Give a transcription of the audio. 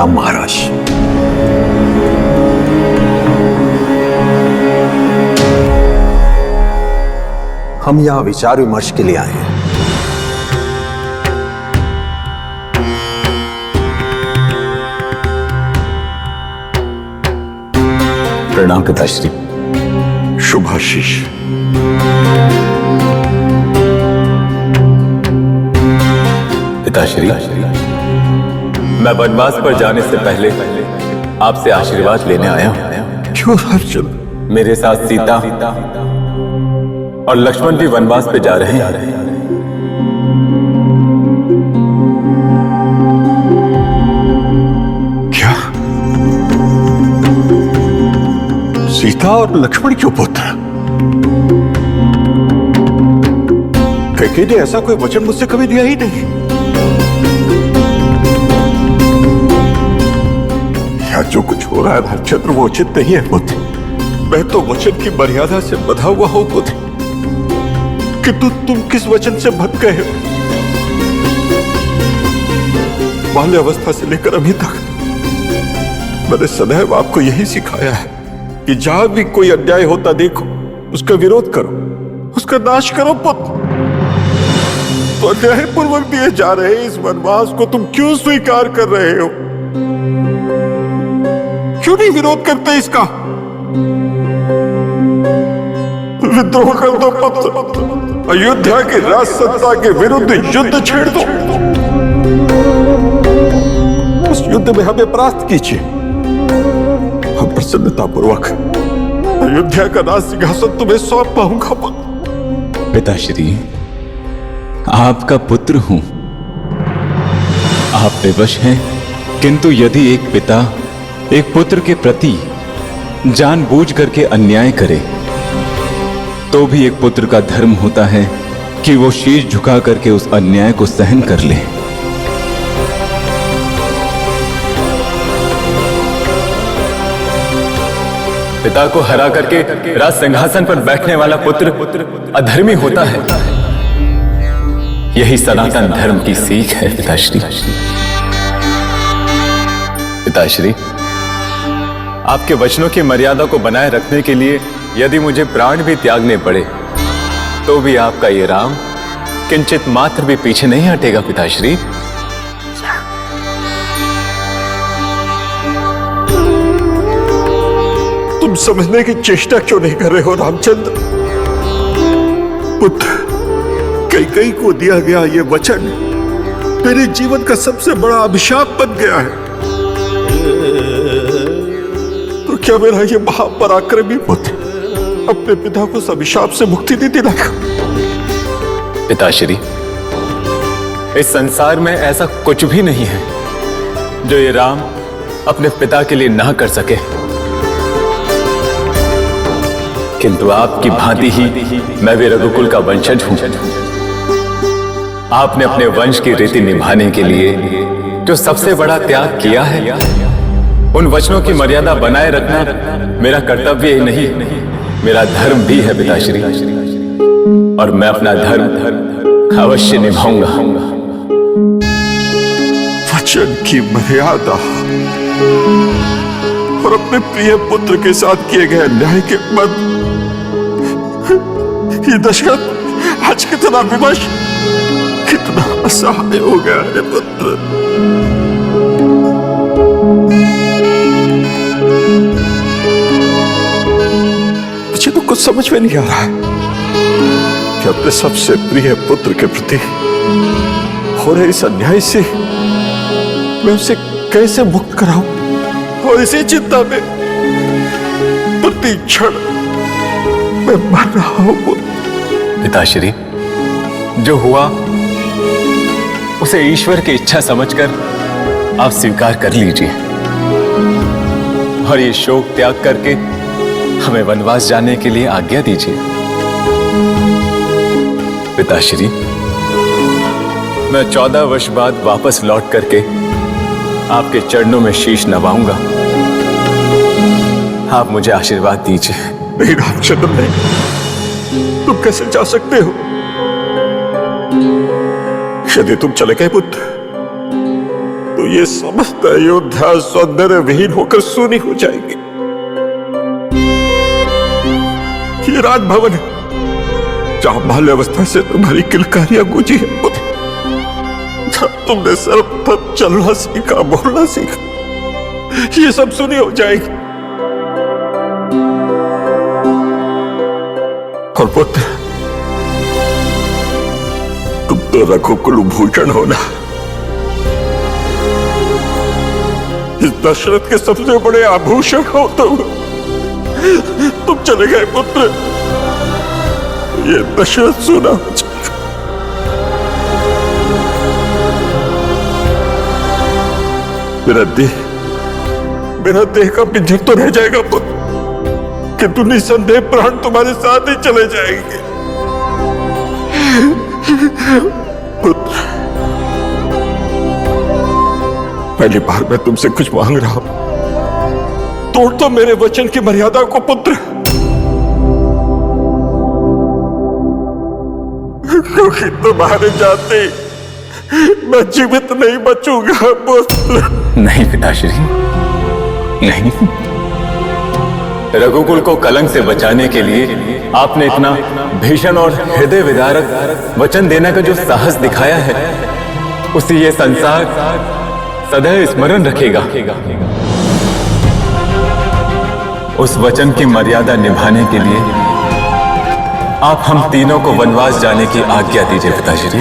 प्रणाम महाराज। हम यहां विचार विमर्श के लिए आए हैं। प्रणाम पिताश्री। शुभाशीष। पिताश्री, मैं वनवास पर जाने से पहले आपसे आशीर्वाद लेने आया हूं। क्यों अर्जुन? मेरे साथ सीता और लक्ष्मण भी वनवास पे जा रहे हैं। क्या? सीता और लक्ष्मण क्यों पुत्र? कैकेयी ने ऐसा कोई वचन मुझसे कभी दिया ही नहीं। या जो कुछ हो रहा है राजचंद्र वो उचित नहीं है पुत्र। मैं तो वचन की मर्यादा से बंधा हुआ हूं पुत्र, किंतु तुम किस वचन से बंध गए हो? बाल्य अवस्था से लेकर अभी तक मैंने सदैव आपको यही सिखाया है कि जहां भी कोई अन्याय होता देखो उसका विरोध करो, उसका नाश करो पुत्र। तो अन्यायपूर्वक दिए जा रहे इस वनवास को तुम क्यों स्वीकार कर रहे हो? क्यों नहीं विरोध करते इसका? विद्रोह कर दो पुत्र, अयोध्या की राज सत्ता के विरुद्ध युद्ध छेड़ दो। उस युद्ध में हमें परास्त कीजिए। हम प्रसन्नतापूर्वक अयोध्या का राज सिंहासन तुम्हें सौंप पाऊंगा पुत्र। पिताश्री, आपका पुत्र हूं, आप विवश हैं, किंतु यदि एक पिता एक पुत्र के प्रति जानबूझ करके अन्याय करे तो भी एक पुत्र का धर्म होता है कि वो शीश झुका करके उस अन्याय को सहन कर ले। पिता को हरा करके राज सिंहासन पर बैठने वाला पुत्र अधर्मी होता है। यही सनातन धर्म की सीख है पिताश्री। पिताश्री, आपके वचनों की मर्यादा को बनाए रखने के लिए यदि मुझे प्राण भी त्यागने पड़े तो भी आपका ये राम किंचित मात्र भी पीछे नहीं हटेगा पिताश्री। तुम समझने की चेष्टा क्यों नहीं कर रहे हो रामचंद्र? पुत्र, कैकेयी को दिया गया ये वचन मेरे जीवन का सबसे बड़ा अभिशाप बन गया है। तो क्या मेरा ये महापराक्रमी पुत्र अपने पिता को उस अभिशाप से मुक्ति नहीं दिलाएगा? पिताश्री, इस संसार में ऐसा कुछ भी नहीं है जो ये राम अपने पिता के लिए ना कर सके, किंतु आपकी भांति ही मैं भी रघुकुल का वंशज हूं। आपने अपने वंश की रीति निभाने के लिए जो सबसे बड़ा त्याग किया है, उन वचनों की मर्यादा बनाए रखना मेरा कर्तव्य ही नहीं, मेरा धर्म भी है पिताश्री, और मैं अपना धर्म अवश्य निभाऊंगा। वचन की मर्यादा और अपने प्रिय पुत्र के साथ किए गए अन्याय के बाद ये दशरथ आज कितना विवश, कितना असहाय हो गया है पुत्र। मुझे तो कुछ समझ में नहीं आ रहा है कि अपने सबसे प्रिय पुत्र के प्रति हो रहे इस अन्याय से मैं उसे कैसे मुक्त कराऊं। और इसी चिंता में प्रति क्षण मैं मर रहा हूं। पिताश्री, जो हुआ उसे ईश्वर की इच्छा समझकर आप स्वीकार कर लीजिए और ये शोक त्याग करके हमें वनवास जाने के लिए आज्ञा दीजिए। पिताश्री, मैं 14 वर्ष बाद वापस लौट करके आपके चरणों में शीश नवाऊंगा। आप मुझे आशीर्वाद दीजिए। नहीं रामचंद्र, नहीं, तुम कैसे जा सकते हो? यदि तुम चले गए पुत्र तो ये समस्त अयोध्या सौंदर्य विहीन होकर सूनी हो जाएगी। ये राजभवन है जहां बाल्यावस्था से तुम्हारी किलकारियां गूंजी है पुत्र, जहां तुमने सर्वप्रथम चलना सीखा, बोलना सीखा, ये सब सुनी हो जाएगी। और पुत्र, तुम तो रघुकुल भूषण हो ना, इस दशरथ के सबसे बड़े आभूषण हो तुम चले गए पुत्र, ये दशरथ सुना हो जाएगा। मेरा देह का पिंजर तो रह जाएगा पुत्र, किंतु निसंदेह प्राण तुम्हारे साथ ही चले जाएंगे। पुत्र, पहली बार मैं तुमसे कुछ मांग रहा हूं, तोड़ तो मेरे वचन की मर्यादा को पुत्र, क्योंकि तुम्हारे जाते मैं जीवित नहीं बचूंगा पुत्र। नहीं पिताश्री, नहीं। रघुकुल को कलंक से बचाने के लिए आपने इतना भीषण और हृदय विदारक वचन देने का जो साहस दिखाया है, उसे ये संसार सदैव स्मरण रखेगा। उस वचन की मर्यादा निभाने के लिए आप हम तीनों को वनवास जाने की आज्ञा दीजिए पिताश्री।